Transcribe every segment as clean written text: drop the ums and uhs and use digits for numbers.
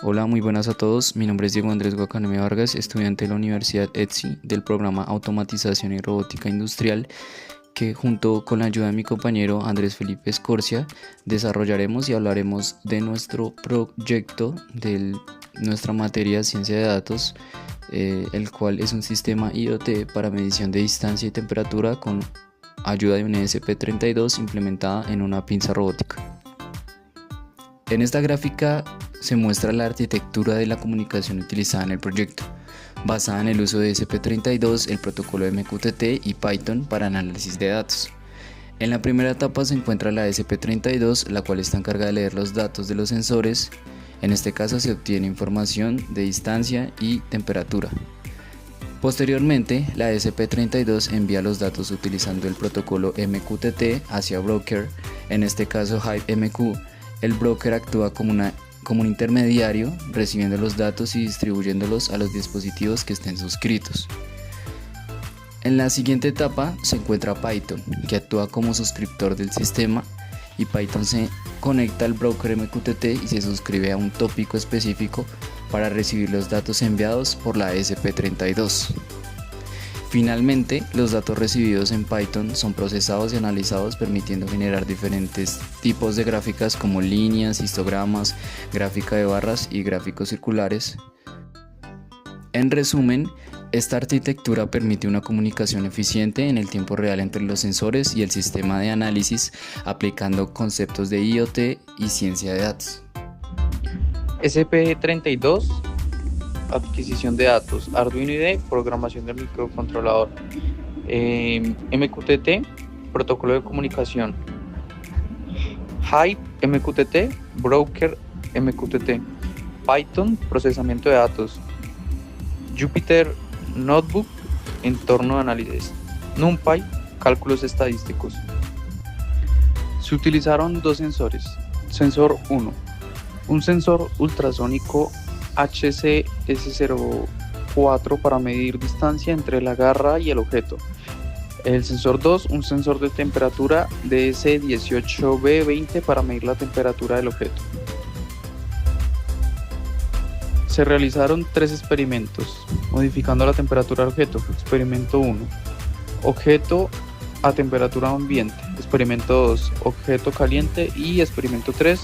Hola, muy buenas a todos. Mi nombre es Diego Andrés Guacaneme Vargas, estudiante de la Universidad ETSI del programa Automatización y Robótica Industrial, que junto con la ayuda de mi compañero Andrés Felipe Escorcia desarrollaremos y hablaremos de nuestro proyecto de nuestra materia Ciencia de Datos, el cual es un sistema IoT para medición de distancia y temperatura con ayuda de un ESP32 implementada en una pinza robótica. En esta gráfica se muestra la arquitectura de la comunicación utilizada en el proyecto, basada en el uso de ESP32, el protocolo MQTT y Python para análisis de datos. En la primera etapa se encuentra la ESP32, la cual está encargada de leer los datos de los sensores. En este caso se obtiene información de distancia y temperatura. Posteriormente, la ESP32 envía los datos utilizando el protocolo MQTT hacia broker, en este caso HiveMQ. El broker actúa como un intermediario, recibiendo los datos y distribuyéndolos a los dispositivos que estén suscritos. En la siguiente etapa se encuentra Python, que actúa como suscriptor del sistema, y Python se conecta al broker MQTT y se suscribe a un tópico específico para recibir los datos enviados por la ESP32. Finalmente, los datos recibidos en Python son procesados y analizados, permitiendo generar diferentes tipos de gráficas como líneas, histogramas, gráfica de barras y gráficos circulares. En resumen, esta arquitectura permite una comunicación eficiente en el tiempo real entre los sensores y el sistema de análisis, aplicando conceptos de IoT y ciencia de datos. ESP32, adquisición de datos, Arduino IDE, programación del microcontrolador, MQTT, protocolo de comunicación, Hive MQTT, broker MQTT, Python, procesamiento de datos, Jupyter Notebook, entorno de análisis, NumPy, cálculos estadísticos. Se utilizaron dos sensores. Sensor 1, un sensor ultrasónico HCS04 para medir distancia entre la garra y el objeto. El sensor 2, un sensor de temperatura DS18B20 para medir la temperatura del objeto. Se realizaron tres experimentos, modificando la temperatura del objeto. Experimento 1, objeto a temperatura ambiente. Experimento 2, objeto caliente. Y experimento 3,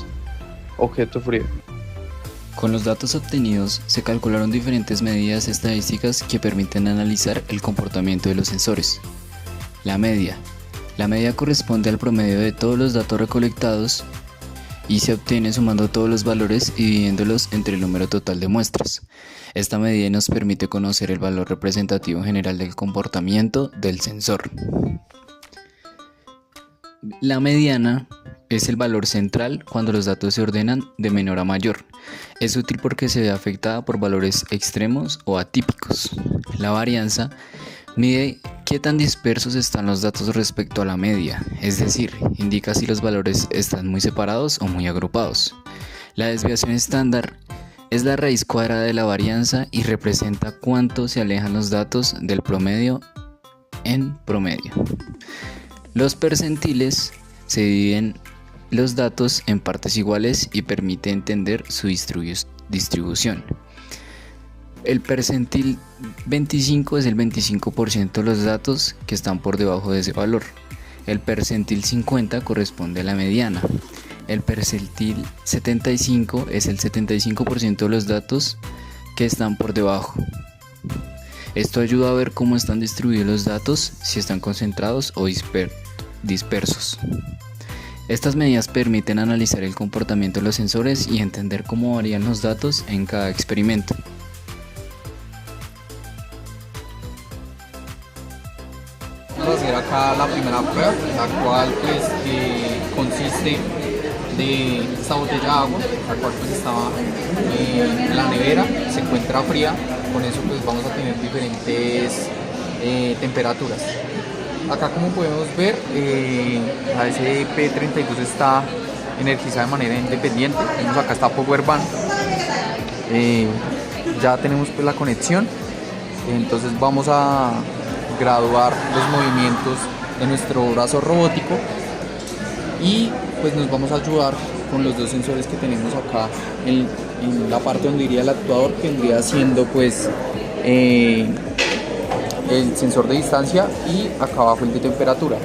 objeto frío. Con los datos obtenidos se calcularon diferentes medidas estadísticas que permiten analizar el comportamiento de los sensores. La media corresponde al promedio de todos los datos recolectados y se obtiene sumando todos los valores y dividiéndolos entre el número total de muestras. Esta medida nos permite conocer el valor representativo general del comportamiento del sensor. La mediana es el valor central cuando los datos se ordenan de menor a mayor. Es útil porque se ve afectada por valores extremos o atípicos. La varianza mide qué tan dispersos están los datos respecto a la media, es decir, indica si los valores están muy separados o muy agrupados. La desviación estándar es la raíz cuadrada de la varianza y representa cuánto se alejan los datos del promedio en promedio. Los percentiles se dividen los datos en partes iguales y permite entender su distribución. El percentil 25 es el 25% de los datos que están por debajo de ese valor. El percentil 50 corresponde a la mediana. El percentil 75 es el 75% de los datos que están por debajo. Esto ayuda a ver cómo están distribuidos los datos, si están concentrados o dispersos. Estas medidas permiten analizar el comportamiento de los sensores y entender cómo varían los datos en cada experimento. Vamos a hacer acá la primera prueba, la cual consiste de esta botella de agua, la cual pues estaba en la nevera, se encuentra fría, con eso pues vamos a tener diferentes temperaturas. Acá, como podemos ver, la ESP32 está energizada de manera independiente. Vemos acá está Power Bank. Ya tenemos pues la conexión, entonces vamos a graduar los movimientos de nuestro brazo robótico y pues nos vamos a ayudar con los dos sensores que tenemos acá en en la parte donde iría el actuador, que vendría siendo pues el sensor de distancia, y acá abajo el de temperatura.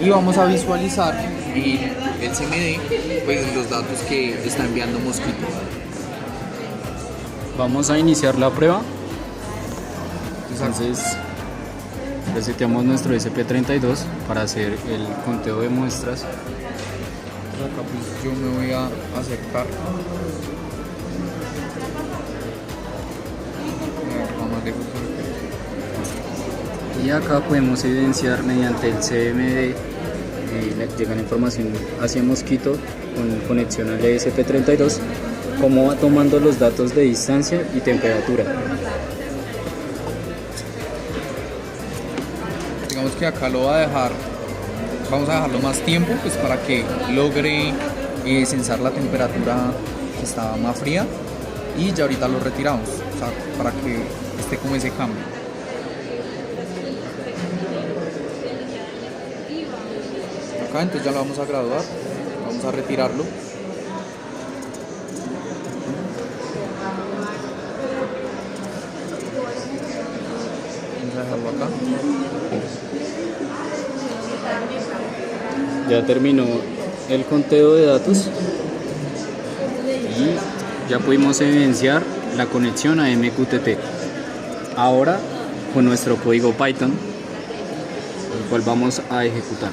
Y vamos a visualizar en el CMD pues los datos que está enviando Mosquito. Vamos a iniciar la prueba. Entonces reseteamos nuestro SP32 para hacer el conteo de muestras. Acá pues yo me voy a acercar. Y acá podemos evidenciar mediante el CMD, llega la información hacia Mosquito con conexión al ESP32, cómo va tomando los datos de distancia y temperatura. Digamos que acá lo va a dejar, vamos a dejarlo más tiempo pues para que logre sensar la temperatura que está más fría, y ya ahorita lo retiramos, o sea, para que esté como ese cambio. Acá entonces ya lo vamos a graduar, vamos a retirarlo. Vamos a dejarlo acá. Ya terminó el conteo de datos y ya pudimos evidenciar la conexión a MQTT. Ahora con nuestro código Python, el cual vamos a ejecutar.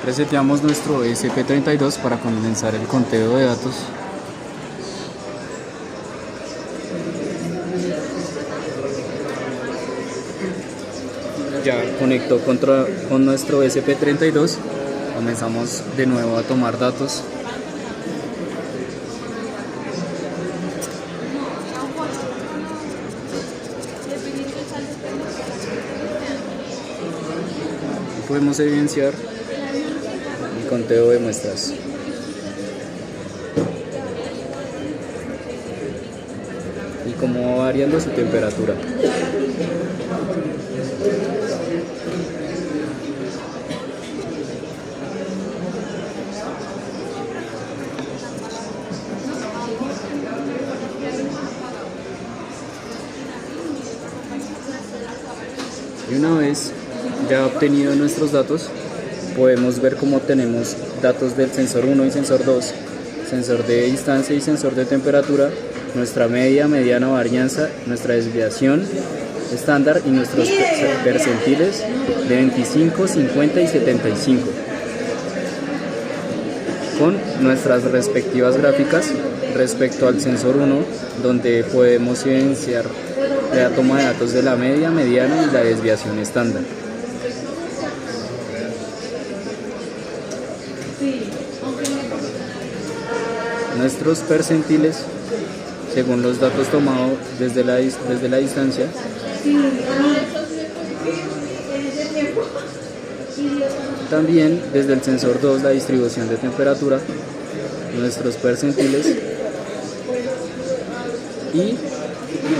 Reseteamos nuestro SP32 para comenzar el conteo de datos. Ya conectó con nuestro SP32. Comenzamos de nuevo a tomar datos. Y podemos evidenciar el conteo de muestras. Y cómo va variando su temperatura. Y una vez ya obtenido nuestros datos, podemos ver cómo tenemos datos del sensor 1 y sensor 2, sensor de distancia y sensor de temperatura, nuestra media, mediana varianza, nuestra desviación estándar y nuestros percentiles de 25, 50 y 75. Con nuestras respectivas gráficas respecto al sensor 1, donde podemos evidenciar la toma de datos de la media, mediana y la desviación estándar. Nuestros percentiles, según los datos tomados desde la distancia, también desde el sensor 2 la distribución de temperatura, nuestros percentiles y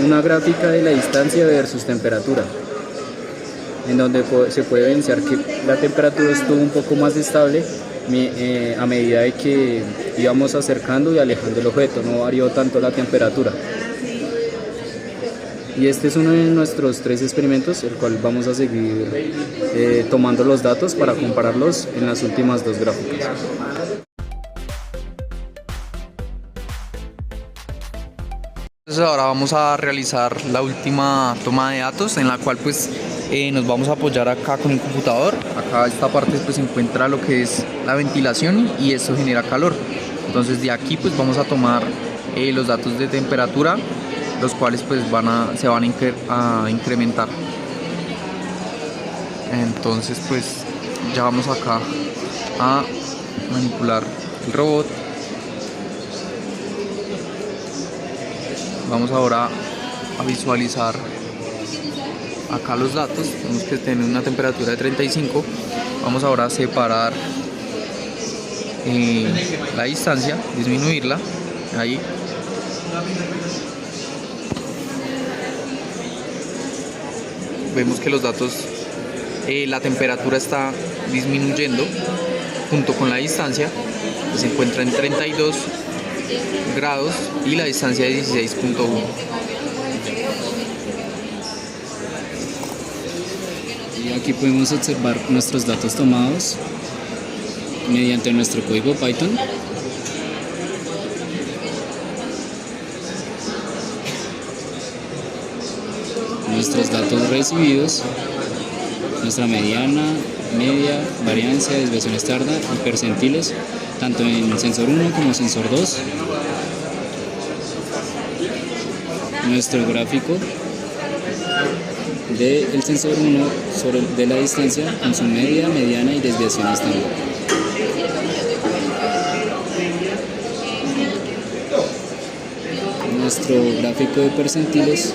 una gráfica de la distancia versus temperatura, en donde se puede evidenciar que la temperatura estuvo un poco más estable a medida de que íbamos acercando y alejando el objeto, no varió tanto la temperatura. Y este es uno de nuestros 3 experimentos, el cual vamos a seguir tomando los datos para compararlos en las últimas 2 gráficas. Entonces ahora vamos a realizar la última toma de datos, en la cual pues nos vamos a apoyar acá con un computador. Acá esta parte pues se encuentra lo que es la ventilación y esto genera calor. Entonces de aquí pues vamos a tomar los datos de temperatura, los cuales pues se van a incrementar. Entonces pues ya vamos acá a manipular el robot. Vamos ahora a visualizar acá los datos. Tenemos que tener una temperatura de 35. Vamos ahora a separar la distancia, disminuirla ahí. Vemos que los datos la temperatura está disminuyendo junto con la distancia, que se encuentra en 32 grados y la distancia de 16.1. Y aquí podemos observar nuestros datos tomados mediante nuestro código Python. Nuestros datos recibidos, nuestra mediana, media, varianza, desviación estándar y percentiles, tanto en sensor 1 como sensor 2. Nuestro gráfico del sensor 1 de la distancia con su media, mediana y desviación estándar. Nuestro gráfico de percentiles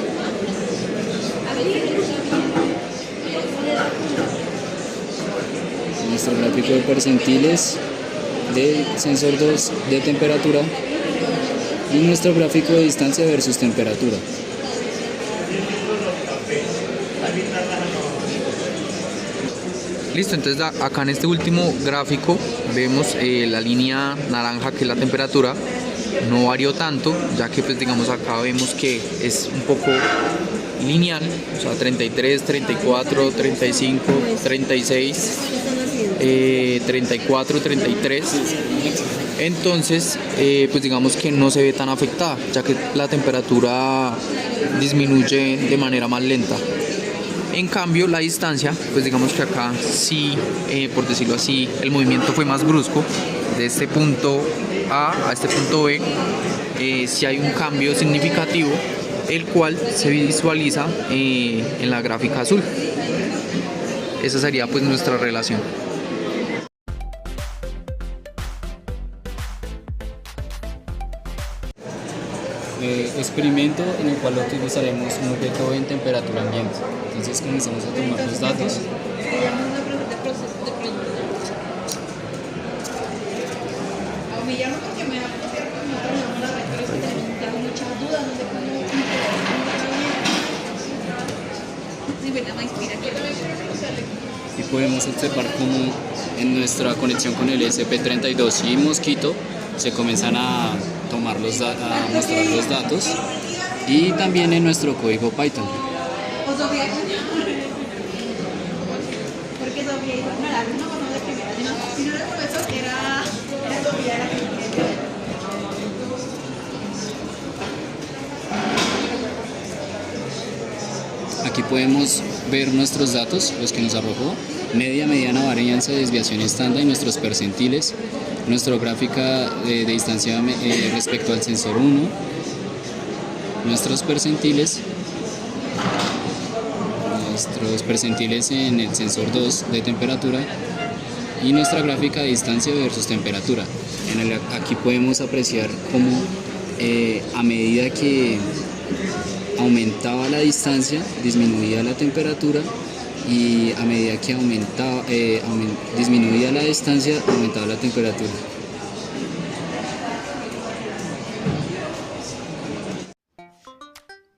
del sensor 2 de temperatura y nuestro gráfico de distancia versus temperatura. Listo, entonces acá en este último gráfico vemos la línea naranja, que es la temperatura. No varió tanto, ya que pues digamos acá vemos que es un poco lineal, o sea 33, 34, 35, 36, 34, 33. Entonces pues digamos que no se ve tan afectada, ya que la temperatura disminuye de manera más lenta. En cambio la distancia, pues digamos que acá sí, por decirlo así, el movimiento fue más brusco. De este punto A este punto B, sí hay un cambio significativo, el cual se visualiza en la gráfica azul. Esa sería pues nuestra relación. Experimento en el cual utilizaremos un objeto en temperatura ambiente. Entonces comenzamos a tomar los datos. Y podemos observar cómo en nuestra conexión con el ESP32 y Mosquito se comienzan a tomar a mostrar los datos, y también en nuestro código Python. Aquí podemos ver nuestros datos, los que nos arrojó: media, mediana, varianza, desviación estándar y nuestros percentiles. Nuestra gráfica de distancia respecto al sensor 1, nuestros percentiles en el sensor 2 de temperatura y nuestra gráfica de distancia versus temperatura. Aquí podemos apreciar cómo a medida que aumentaba la distancia, disminuía la temperatura, y a medida que disminuía la distancia, aumentaba la temperatura.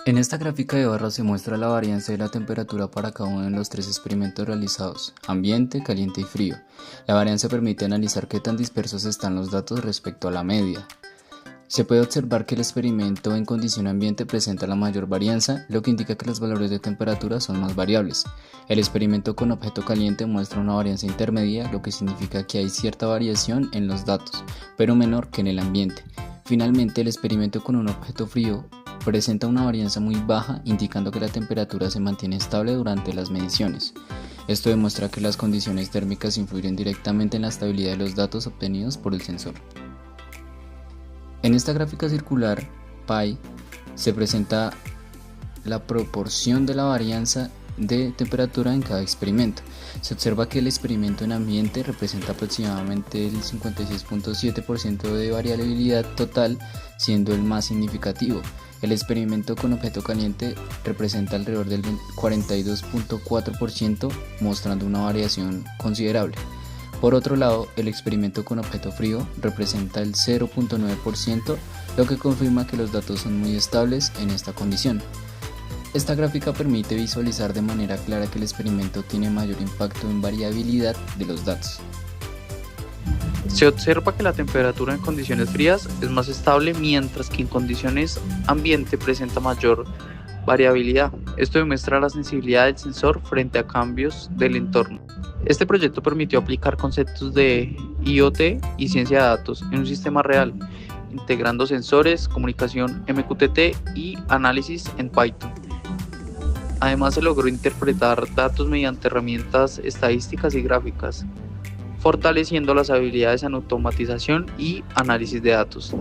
En esta gráfica de barras se muestra la varianza de la temperatura para cada uno de los tres experimentos realizados: ambiente, caliente y frío. La varianza permite analizar qué tan dispersos están los datos respecto a la media. Se puede observar que el experimento en condición ambiente presenta la mayor varianza, lo que indica que los valores de temperatura son más variables. El experimento con objeto caliente muestra una varianza intermedia, lo que significa que hay cierta variación en los datos, pero menor que en el ambiente. Finalmente, el experimento con un objeto frío presenta una varianza muy baja, indicando que la temperatura se mantiene estable durante las mediciones. Esto demuestra que las condiciones térmicas influyen directamente en la estabilidad de los datos obtenidos por el sensor. En esta gráfica circular Pi se presenta la proporción de la varianza de temperatura en cada experimento. Se observa que el experimento en ambiente representa aproximadamente el 56.7% de variabilidad total, siendo el más significativo. El experimento con objeto caliente representa alrededor del 42.4%, mostrando una variación considerable. Por otro lado, el experimento con objeto frío representa el 0.9%, lo que confirma que los datos son muy estables en esta condición. Esta gráfica permite visualizar de manera clara que el experimento tiene mayor impacto en variabilidad de los datos. Se observa que la temperatura en condiciones frías es más estable, mientras que en condiciones ambiente presenta mayor variabilidad. Esto demuestra la sensibilidad del sensor frente a cambios del entorno. Este proyecto permitió aplicar conceptos de IoT y ciencia de datos en un sistema real, integrando sensores, comunicación MQTT y análisis en Python. Además, se logró interpretar datos mediante herramientas estadísticas y gráficas, fortaleciendo las habilidades en automatización y análisis de datos.